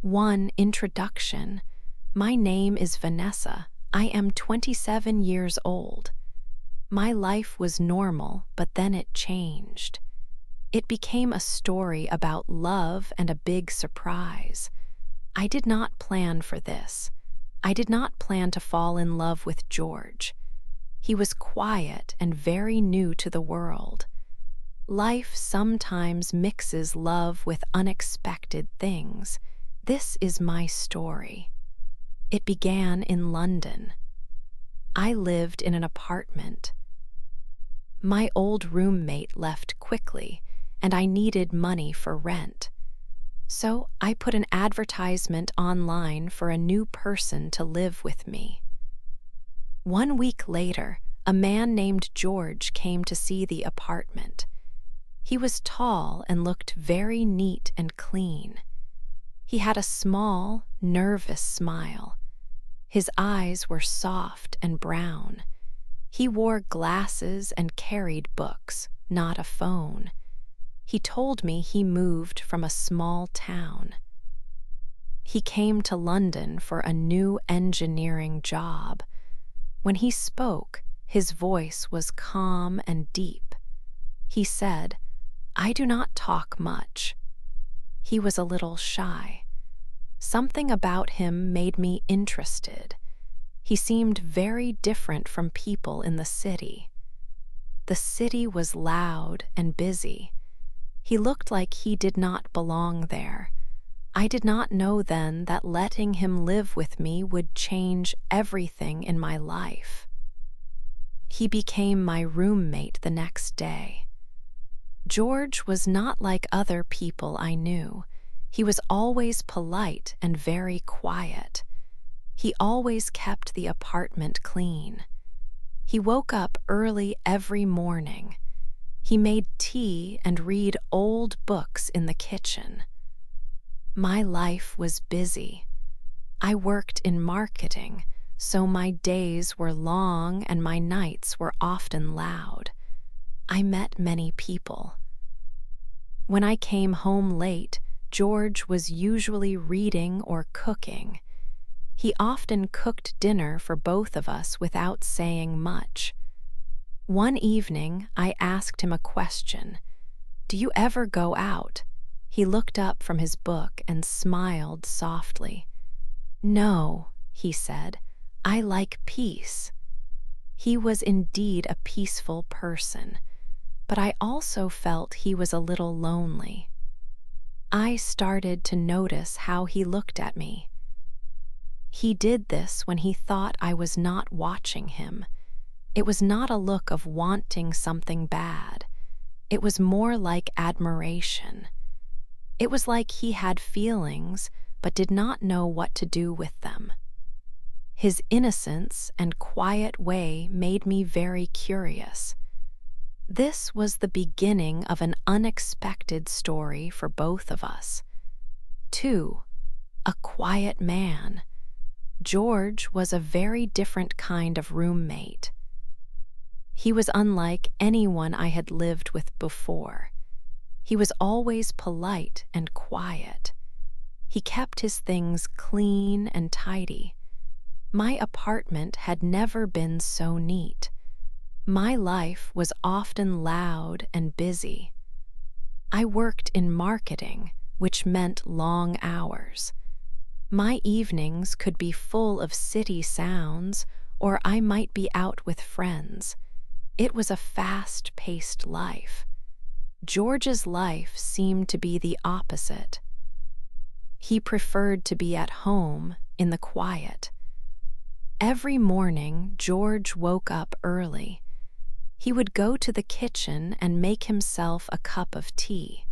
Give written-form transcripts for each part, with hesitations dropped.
Introduction. My name is Vanessa. I am 27 years old. My life was normal, but then it changed. It became a story about love and a big surprise. I did not plan for this. I did not plan to fall in love with George. He was quiet and very new to the world. Life sometimes mixes love with unexpected things. This is my story. It began in London. I lived in an apartment. My old roommate left quickly, and I needed money for rent. So I put an advertisement online for a new person to live with me. 1 week later, a man named George came to see the apartment. He was tall and looked very neat and clean. He had a small, nervous smile. His eyes were soft and brown. He wore glasses and carried books, not a phone. He told me he moved from a small town. He came to London for a new engineering job. When he spoke, his voice was calm and deep. He said, "I do not talk much." He was a little shy. Something about him made me interested. He seemed very different from people in the city. The city was loud and busy. He looked like he did not belong there. I did not know then that letting him live with me would change everything in my life. He became my roommate the next day. George was not like other people I knew. He was always polite and very quiet. He always kept the apartment clean. He woke up early every morning. He made tea and read old books in the kitchen. My life was busy. I worked in marketing, so my days were long and my nights were often loud. I met many people. When I came home late, George was usually reading or cooking. He often cooked dinner for both of us without saying much. One evening, I asked him a question. "Do you ever go out?" He looked up from his book and smiled softly. "No," he said, "I like peace." He was indeed a peaceful person, but I also felt he was a little lonely. I started to notice how he looked at me. He did this when he thought I was not watching him. It was not a look of wanting something bad. It was more like admiration. It was like he had feelings but did not know what to do with them. His innocence and quiet way made me very curious. This was the beginning of an unexpected story for both of us. 2. A quiet man. George was a very different kind of roommate. He was unlike anyone I had lived with before. He was always polite and quiet. He kept his things clean and tidy. My apartment had never been so neat. My life was often loud and busy. I worked in marketing, which meant long hours. My evenings could be full of city sounds, or I might be out with friends. It was a fast-paced life. George's life seemed to be the opposite. He preferred to be at home in the quiet. Every morning, George woke up early. He would go to the kitchen and make himself a cup of tea.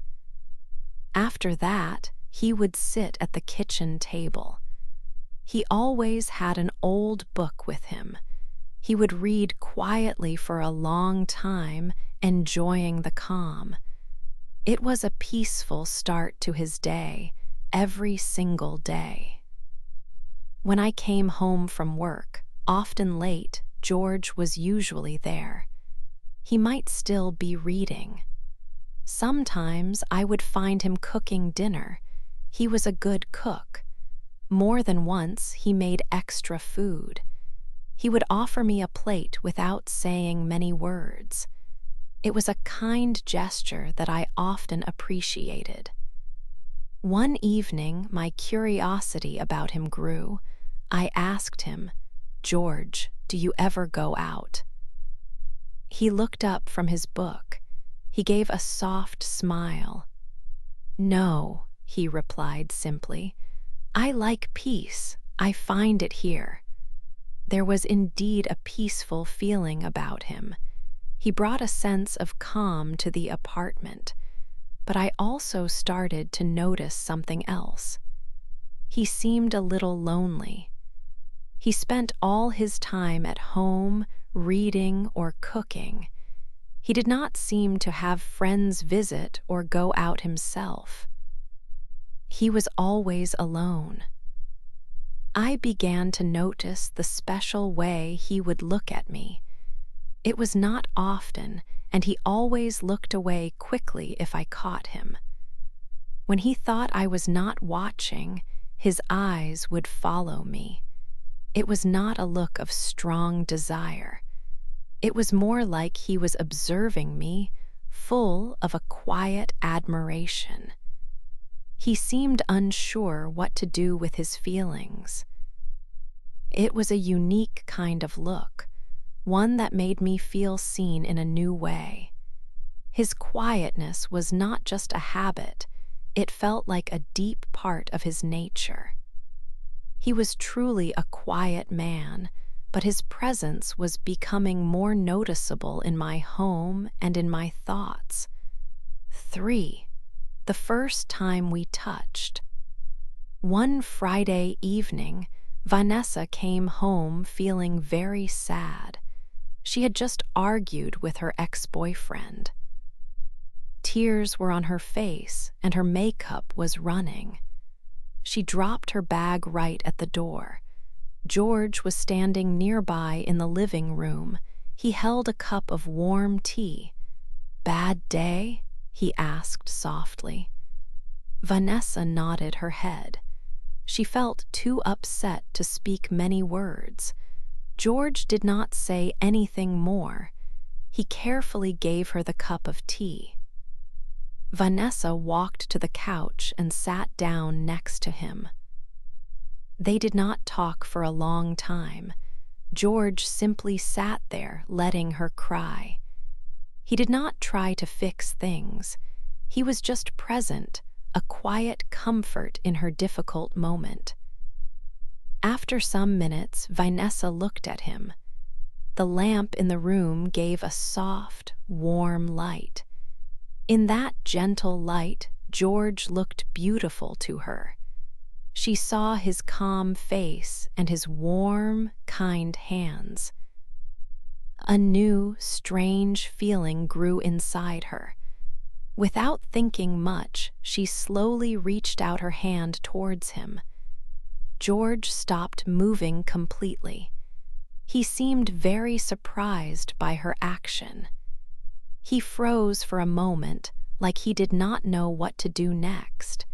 After that, he would sit at the kitchen table. He always had an old book with him. He would read quietly for a long time, enjoying the calm. It was a peaceful start to his day, every single day. When I came home from work, often late, George was usually there. He might still be reading. Sometimes I would find him cooking dinner. He was a good cook. More than once, he made extra food. He would offer me a plate without saying many words. It was a kind gesture that I often appreciated. One evening, my curiosity about him grew. I asked him, "George, do you ever go out?" He looked up from his book. He gave a soft smile. "No," he replied simply. "I like peace. I find it here." There was indeed a peaceful feeling about him. He brought a sense of calm to the apartment, but I also started to notice something else. He seemed a little lonely. He spent all his time at home, reading or cooking. He did not seem to have friends visit or go out himself. He was always alone. I began to notice the special way he would look at me. It was not often, and he always looked away quickly if I caught him. When he thought I was not watching, his eyes would follow me. It was not a look of strong desire. It was more like he was observing me, full of a quiet admiration. He seemed unsure what to do with his feelings. It was a unique kind of look, one that made me feel seen in a new way. His quietness was not just a habit, it felt like a deep part of his nature. He was truly a quiet man, but his presence was becoming more noticeable in my home and in my thoughts. 3. The first time we touched. One Friday evening, Vanessa came home feeling very sad. She had just argued with her ex-boyfriend. Tears were on her face and her makeup was running. She dropped her bag right at the door. George was standing nearby in the living room. He held a cup of warm tea. "Bad day?" he asked softly. Vanessa nodded her head. She felt too upset to speak many words. George did not say anything more. He carefully gave her the cup of tea. Vanessa walked to the couch and sat down next to him. They did not talk for a long time. George simply sat there, letting her cry. He did not try to fix things. He was just present, a quiet comfort in her difficult moment. After some minutes, Vanessa looked at him. The lamp in the room gave a soft, warm light. In that gentle light, George looked beautiful to her. She saw his calm face and his warm, kind hands. A new, strange feeling grew inside her. Without thinking much, she slowly reached out her hand towards him. George stopped moving completely. He seemed very surprised by her action. He froze for a moment, like he did not know what to do next.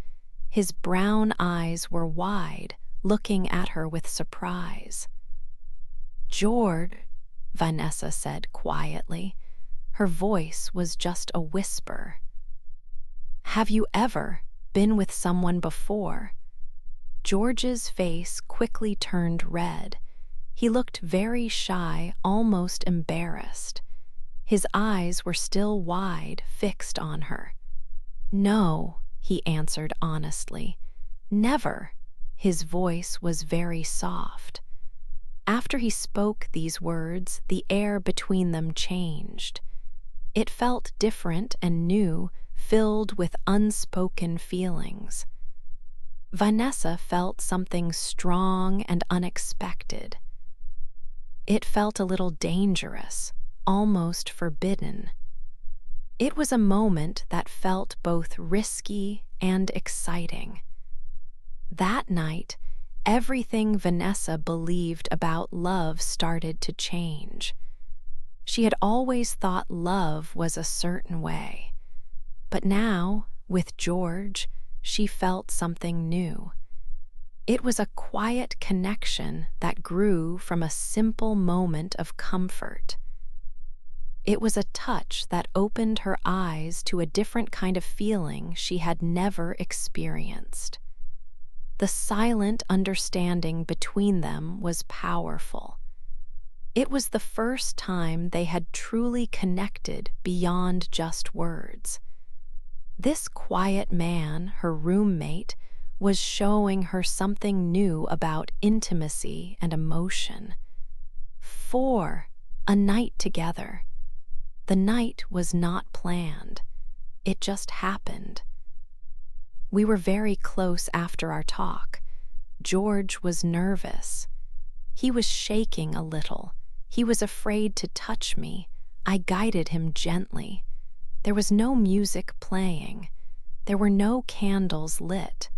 His brown eyes were wide, looking at her with surprise. "George," Vanessa said quietly. Her voice was just a whisper. "Have you ever been with someone before?" George's face quickly turned red. He looked very shy, almost embarrassed. His eyes were still wide, fixed on her. "No," he answered honestly. "Never." His voice was very soft. After he spoke these words, the air between them changed. It felt different and new, filled with unspoken feelings. Vanessa felt something strong and unexpected. It felt a little dangerous, almost forbidden. It was a moment that felt both risky and exciting. That night, everything Vanessa believed about love started to change. She had always thought love was a certain way. But now, with George, she felt something new. It was a quiet connection that grew from a simple moment of comfort. It was a touch that opened her eyes to a different kind of feeling she had never experienced. The silent understanding between them was powerful. It was the first time they had truly connected beyond just words. This quiet man, her roommate, was showing her something new about intimacy and emotion. 4. A night together. The night was not planned. It just happened. We were very close after our talk. George was nervous. He was shaking a little. He was afraid to touch me. I guided him gently. There was no music playing. There were no candles lit.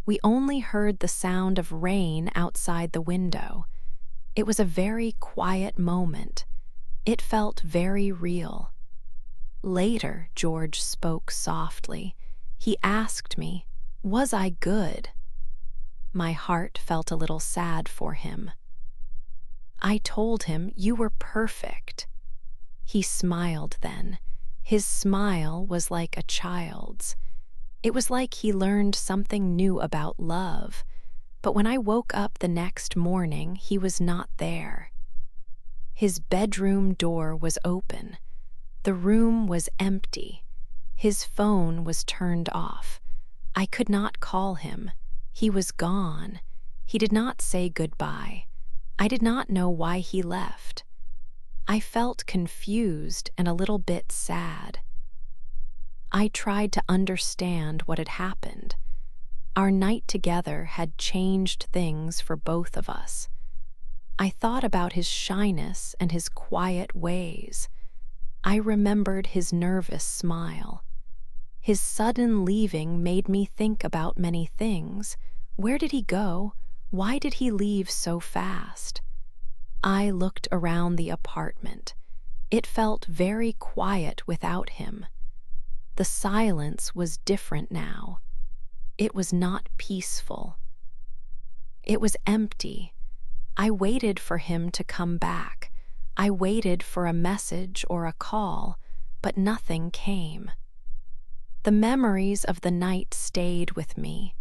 We only heard the sound of rain outside the window. It was a very quiet moment. It felt very real. Later, George spoke softly. He asked me, "Was I good?" My heart felt a little sad for him. I told him, "You were perfect." He smiled then. His smile was like a child's. It was like he learned something new about love. But when I woke up the next morning, he was not there. His bedroom door was open. The room was empty. His phone was turned off. I could not call him. He was gone. He did not say goodbye. I did not know why he left. I felt confused and a little bit sad. I tried to understand what had happened. Our night together had changed things for both of us. I thought about his shyness and his quiet ways. I remembered his nervous smile. His sudden leaving made me think about many things. Where did he go? Why did he leave so fast? I looked around the apartment. It felt very quiet without him. The silence was different now. It was not peaceful. It was empty. I waited for him to come back. I waited for a message or a call, but nothing came. The memories of the night stayed with me.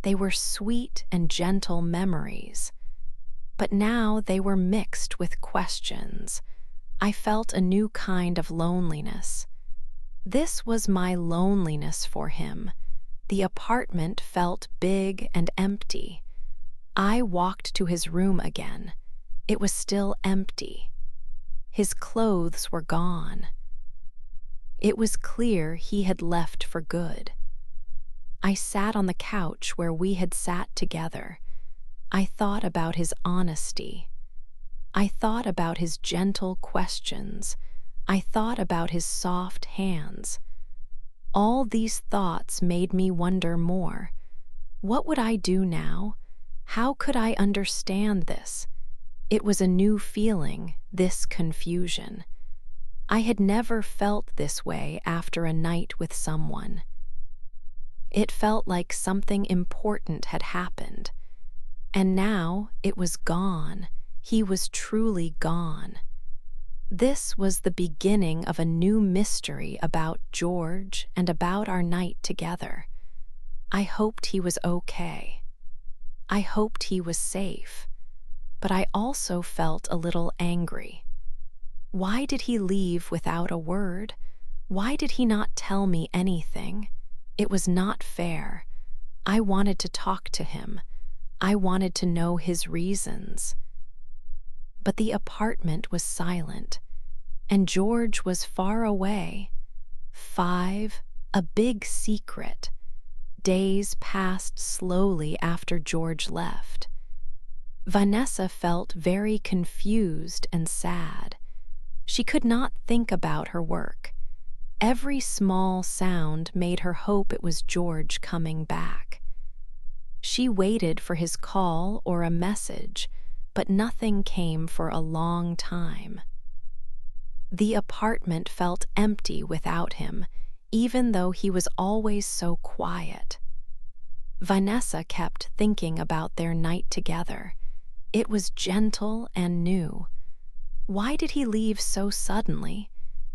They were sweet and gentle memories. But now they were mixed with questions. I felt a new kind of loneliness. This was my loneliness for him. The apartment felt big and empty. I walked to his room again. It was still empty. His clothes were gone. It was clear he had left for good. I sat on the couch where we had sat together. I thought about his honesty. I thought about his gentle questions. I thought about his soft hands. All these thoughts made me wonder more. What would I do now? How could I understand this? It was a new feeling, this confusion. I had never felt this way after a night with someone. It felt like something important had happened. And now it was gone. He was truly gone. This was the beginning of a new mystery about George and about our night together. I hoped he was okay. I hoped he was safe. But I also felt a little angry. Why did he leave without a word? Why did he not tell me anything? It was not fair. I wanted to talk to him. I wanted to know his reasons. But the apartment was silent, and George was far away. 5. A big secret. Days passed slowly after George left. Vanessa felt very confused and sad. She could not think about her work. Every small sound made her hope it was George coming back. She waited for his call or a message, but nothing came for a long time. The apartment felt empty without him, even though he was always so quiet. Vanessa kept thinking about their night together. It was gentle and new. Why did he leave so suddenly?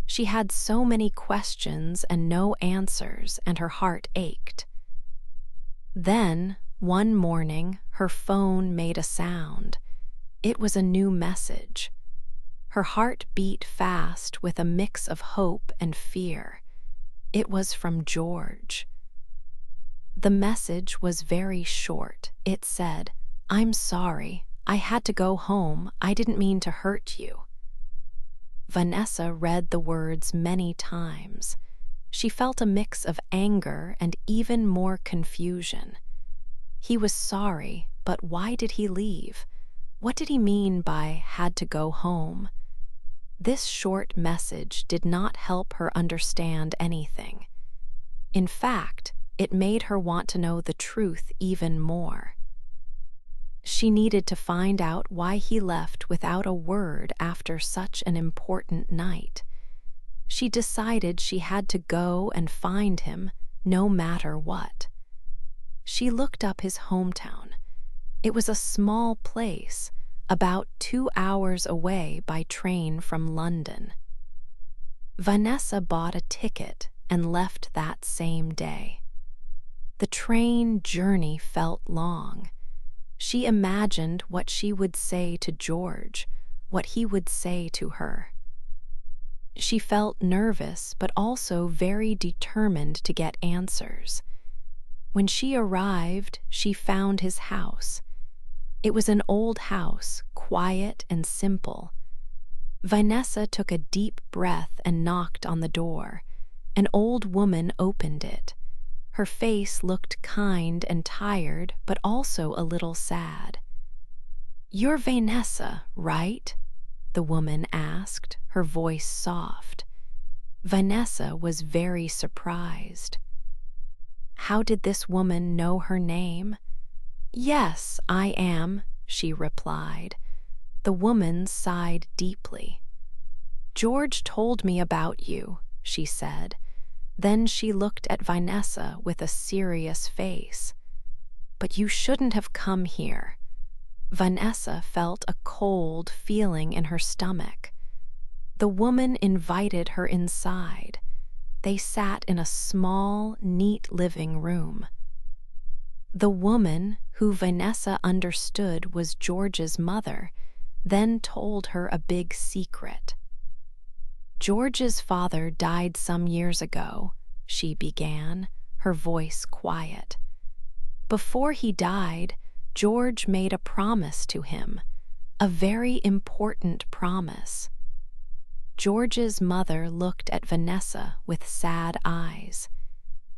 She had so many questions and no answers, and her heart ached. Then, one morning, her phone made a sound. It was a new message. Her heart beat fast with a mix of hope and fear. It was from George. The message was very short. It said, "I'm sorry. I had to go home. I didn't mean to hurt you." Vanessa read the words many times. She felt a mix of anger and even more confusion. He was sorry, but why did he leave? What did he mean by "had to go home"? This short message did not help her understand anything. In fact, it made her want to know the truth even more. She needed to find out why he left without a word after such an important night. She decided she had to go and find him, no matter what. She looked up his hometown. It was a small place, about 2 hours away by train from London. Vanessa bought a ticket and left that same day. The train journey felt long. She imagined what she would say to George, what he would say to her. She felt nervous, but also very determined to get answers. When she arrived, she found his house. It was an old house, quiet and simple. Vanessa took a deep breath and knocked on the door. An old woman opened it. Her face looked kind and tired, but also a little sad. "You're Vanessa, right?" the woman asked, her voice soft. Vanessa was very surprised. How did this woman know her name? "Yes, I am," she replied. The woman sighed deeply. "George told me about you," she said. Then she looked at Vanessa with a serious face. "But you shouldn't have come here." Vanessa felt a cold feeling in her stomach. The woman invited her inside. They sat in a small, neat living room. The woman, who Vanessa understood was George's mother, then told her a big secret. "George's father died some years ago," she began, her voice quiet. "Before he died, George made a promise to him, a very important promise." George's mother looked at Vanessa with sad eyes.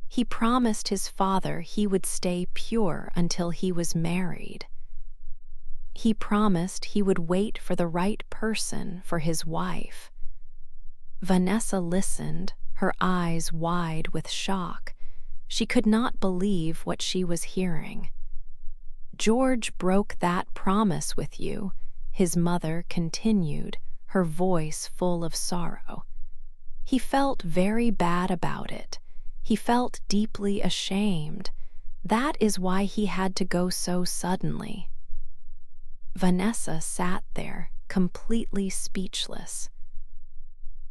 He promised his father he would stay pure until he was married. He promised he would wait for the right person for his wife. Vanessa listened, her eyes wide with shock. She could not believe what she was hearing. "George broke that promise with you," his mother continued, her voice full of sorrow. "He felt very bad about it. He felt deeply ashamed. That is why he had to go so suddenly." Vanessa sat there, completely speechless.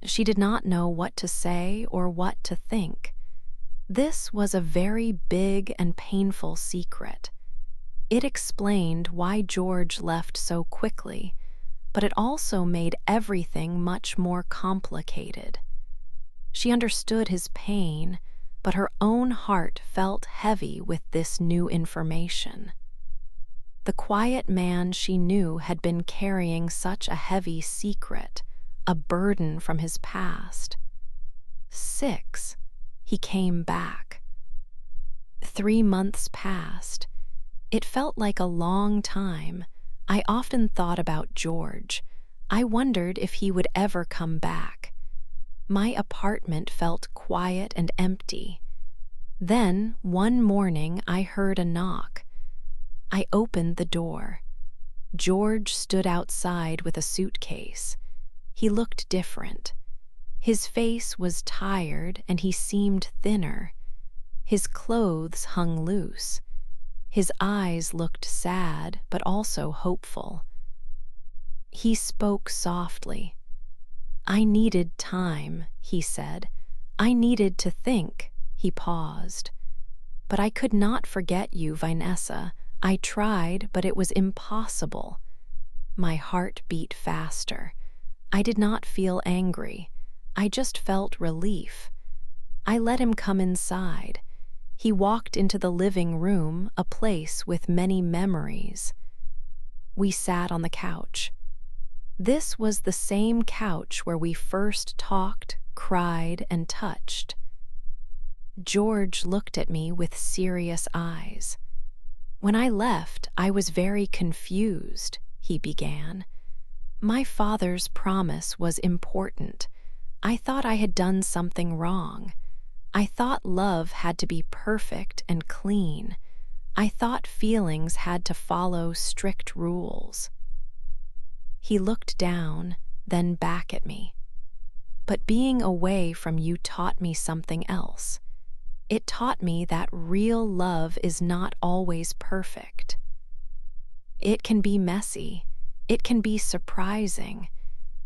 She did not know what to say or what to think. This was a very big and painful secret. It explained why George left so quickly, but it also made everything much more complicated. She understood his pain, but her own heart felt heavy with this new information. The quiet man she knew had been carrying such a heavy secret, a burden from his past. 6. He came back. 3 months passed. It felt like a long time. I often thought about George. I wondered if he would ever come back. My apartment felt quiet and empty. Then, one morning, I heard a knock. I opened the door. George stood outside with a suitcase. He looked different. His face was tired and he seemed thinner. His clothes hung loose. His eyes looked sad but also hopeful. He spoke softly. "I needed time," he said. "I needed to think." He paused. "But I could not forget you, Vanessa. I tried, but it was impossible." My heart beat faster. I did not feel angry. I just felt relief. I let him come inside. He walked into the living room, a place with many memories. We sat on the couch. This was the same couch where we first talked, cried, and touched. George looked at me with serious eyes. "When I left, I was very confused," he began. "My father's promise was important. I thought I had done something wrong. I thought love had to be perfect and clean. I thought feelings had to follow strict rules." He looked down, then back at me. "But being away from you taught me something else. It taught me that real love is not always perfect. It can be messy. It can be surprising.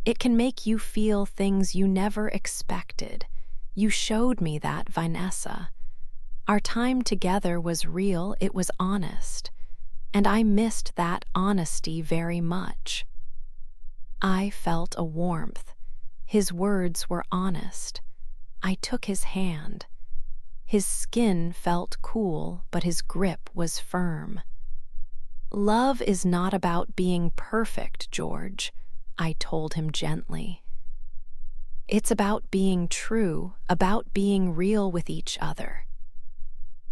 It can make you feel things you never expected. You showed me that, Vanessa. Our time together was real, it was honest, and I missed that honesty very much." I felt a warmth. His words were honest. I took his hand. His skin felt cool, but his grip was firm. "Love is not about being perfect, George," I told him gently. "It's about being true, about being real with each other."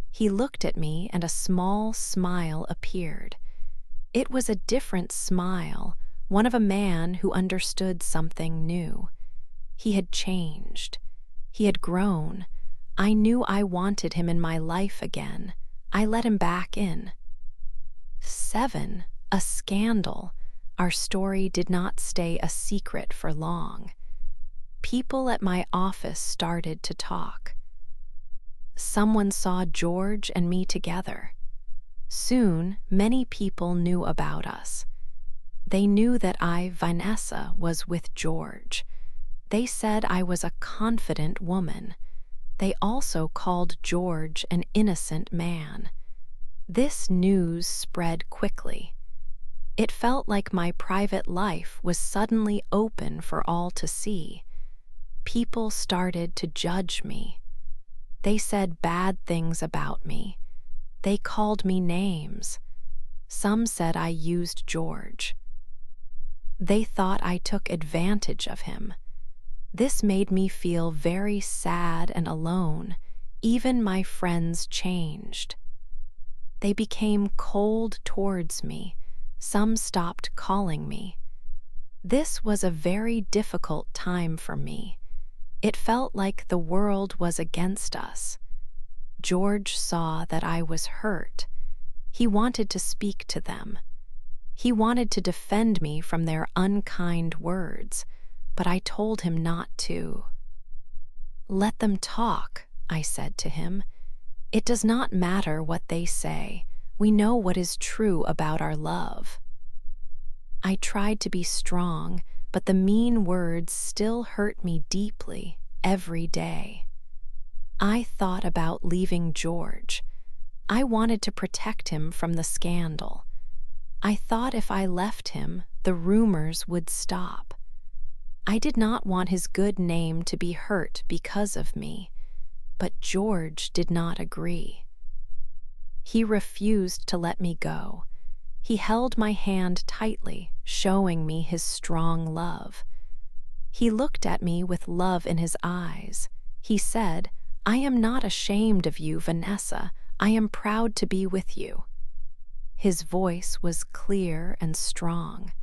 He looked at me and a small smile appeared. It was a different smile, one of a man who understood something new. He had changed. He had grown. I knew I wanted him in my life again. I let him back in. 7. A scandal. Our story did not stay a secret for long. People at my office started to talk. Someone saw George and me together. Soon, many people knew about us. They knew that I, Vanessa, was with George. They said I was a confident woman. They also called George an innocent man. This news spread quickly. It felt like my private life was suddenly open for all to see. People started to judge me. They said bad things about me. They called me names. Some said I used George. They thought I took advantage of him. This made me feel very sad and alone. Even my friends changed. They became cold towards me. Some stopped calling me. This was a very difficult time for me. It felt like the world was against us. George saw that I was hurt. He wanted to speak to them. He wanted to defend me from their unkind words, but I told him not to. "Let them talk," I said to him. "It does not matter what they say. We know what is true about our love." I tried to be strong, but the mean words still hurt me deeply every day. I thought about leaving George. I wanted to protect him from the scandal. I thought if I left him, the rumors would stop. I did not want his good name to be hurt because of me, but George did not agree. He refused to let me go. He held my hand tightly, showing me his strong love. He looked at me with love in his eyes. He said, "I am not ashamed of you, Vanessa. I am proud to be with you." His voice was clear and strong.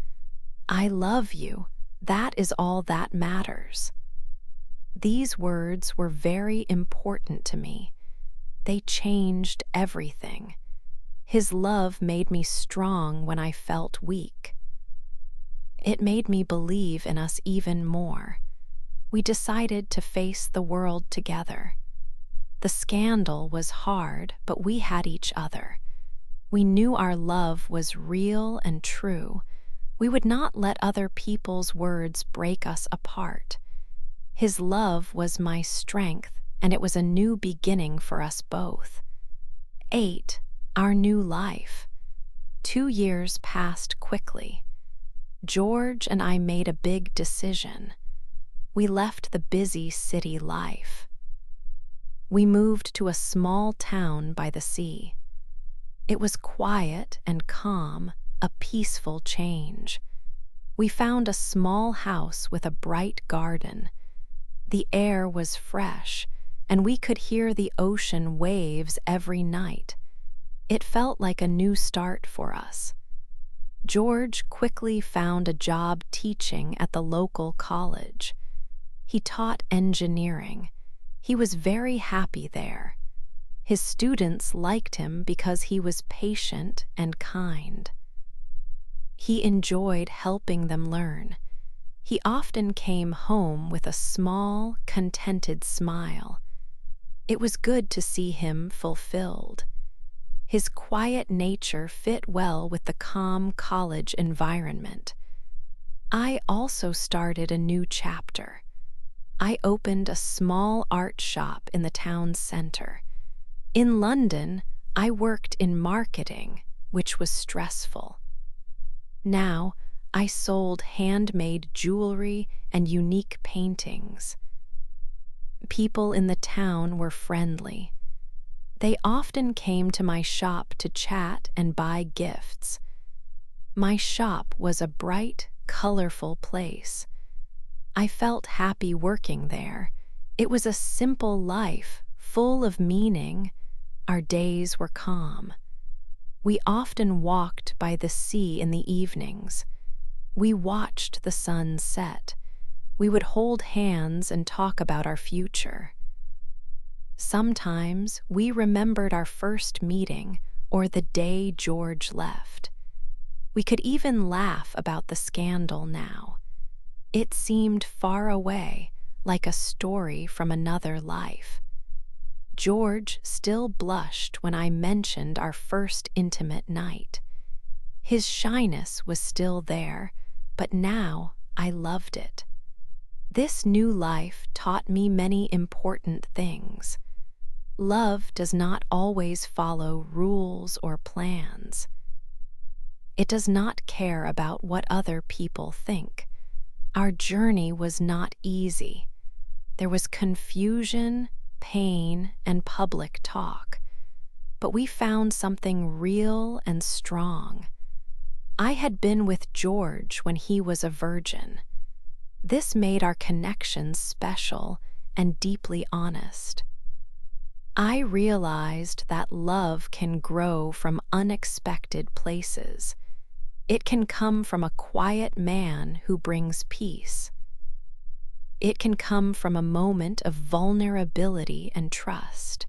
"I love you. That is all that matters." These words were very important to me. They changed everything. His love made me strong when I felt weak. It made me believe in us even more. We decided to face the world together. The scandal was hard, but we had each other. We knew our love was real and true. We would not let other people's words break us apart. His love was my strength, and it was a new beginning for us both. 8. Our new life. 2 years passed quickly. George and I made a big decision. We left the busy city life. We moved to a small town by the sea. It was quiet and calm, a peaceful change. We found a small house with a bright garden. The air was fresh, and we could hear the ocean waves every night. It felt like a new start for us. George quickly found a job teaching at the local college. He taught engineering. He was very happy there. His students liked him because he was patient and kind. He enjoyed helping them learn. He often came home with a small, contented smile. It was good to see him fulfilled. His quiet nature fit well with the calm college environment. I also started a new chapter. I opened a small art shop in the town center. In London, I worked in marketing, which was stressful. Now, I sold handmade jewelry and unique paintings. People in the town were friendly. They often came to my shop to chat and buy gifts. My shop was a bright, colorful place. I felt happy working there. It was a simple life, full of meaning. Our days were calm. We often walked by the sea in the evenings. We watched the sun set. We would hold hands and talk about our future. Sometimes we remembered our first meeting or the day George left. We could even laugh about the scandal now. It seemed far away, like a story from another life. George still blushed when I mentioned our first intimate night. His shyness was still there, but now I loved it. This new life taught me many important things. Love does not always follow rules or plans. It does not care about what other people think. Our journey was not easy. There was confusion, pain, and public talk. But we found something real and strong. I had been with George when he was a virgin. This made our connection special and deeply honest. I realized that love can grow from unexpected places. It can come from a quiet man who brings peace. It can come from a moment of vulnerability and trust.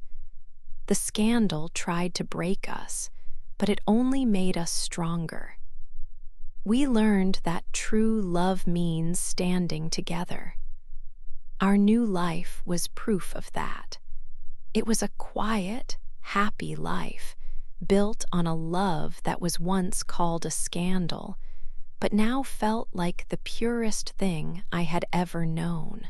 The scandal tried to break us, but it only made us stronger. We learned that true love means standing together. Our new life was proof of that. It was a quiet, happy life, built on a love that was once called a scandal, but now felt like the purest thing I had ever known.